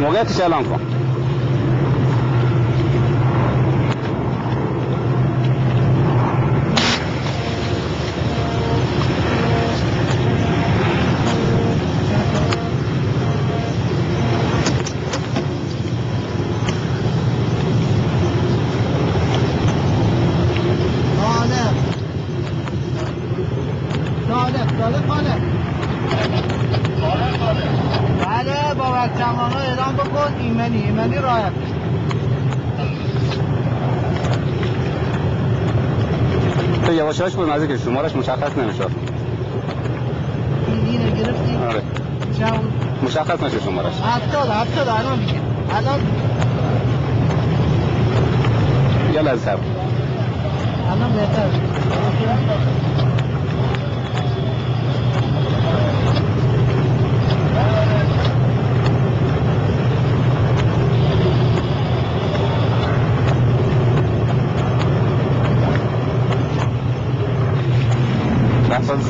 موقعیتش اعلام کن. ایمنی رایت تو یواشاش بود نزدیک شمارش مشخص نمیشه. اینو گرفتی؟ آره. چند؟ مشخص نشه شمارش. 70 الان میگه. الان یا لازم. الان بهتر.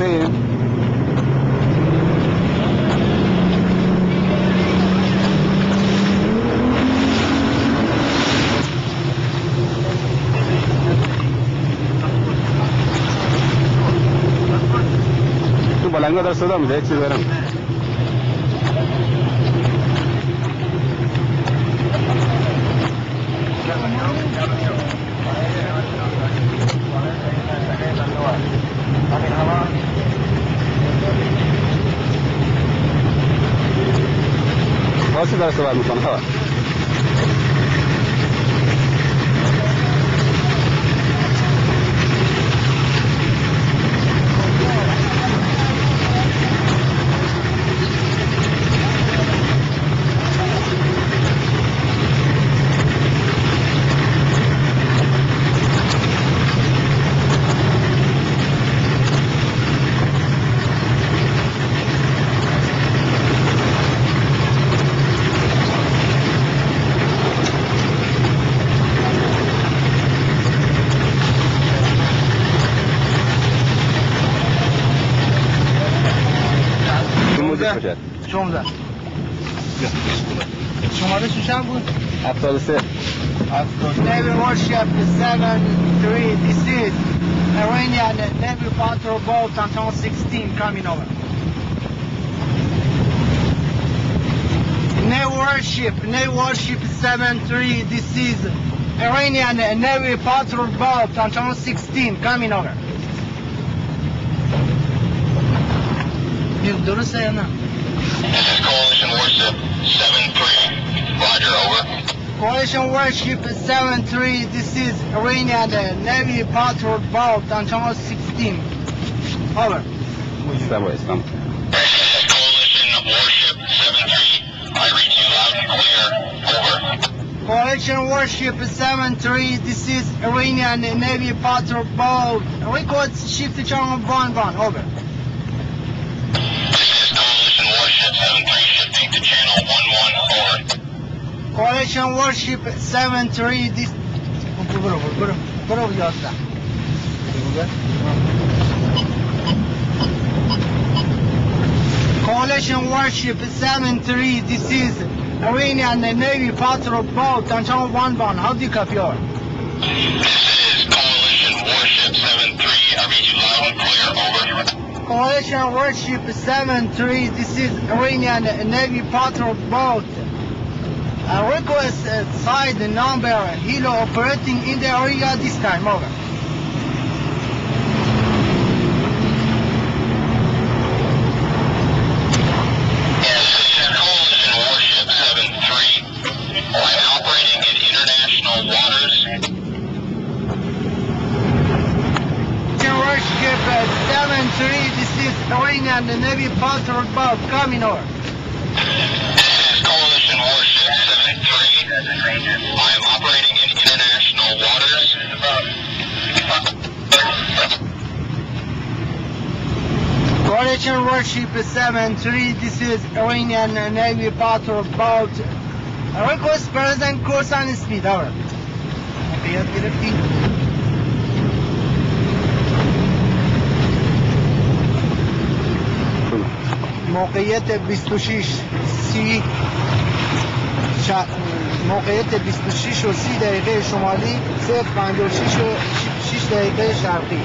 Sí. تو بلنگا در صدا میده چی برم واسه در صحبت میکنه خواهد شماره چند بود؟ 73 Navy warship 73, this is Iranian Navy patrol boat Anton 16 coming over. Navy warship 73, this is Iranian Navy patrol boat Anton 16 coming over. درسته یا نه؟ This is Coalition Warship 73. Roger, over. Coalition Warship 73, this is Iranian Navy patrol boat on Channel 16. Over. Islam. This is Coalition Warship 73. I read you loud and clear. Over. Coalition Warship 73, this is Iranian Navy patrol boat. Record shift to Channel 11. Over. Warship 73 shifting to channel 11, over. Coalition Warship 73, this... Coalition Warship 73, this is Iranian Navy patrol boat on channel 11. How do you copy over? This is Coalition Warship 73, I read you loud and clear, over. Coalition Warship 73, this is Iranian Navy patrol boat. Request side number, Hilo operating in the area this time, over. Yes, this is Coalition Warship 73. I'm operating in international waters. Warship 73, this is Iranian Navy patrol boat coming over. This is Coalition Warship 73. I am operating in international waters. Coalition Warship 73, this is Iranian Navy patrol boat. Request present course and speed, over. موقعیت 26 سی موقعیت 26 و 30 دقیقه شمالی 0:56 و 6 دقیقه شرقی.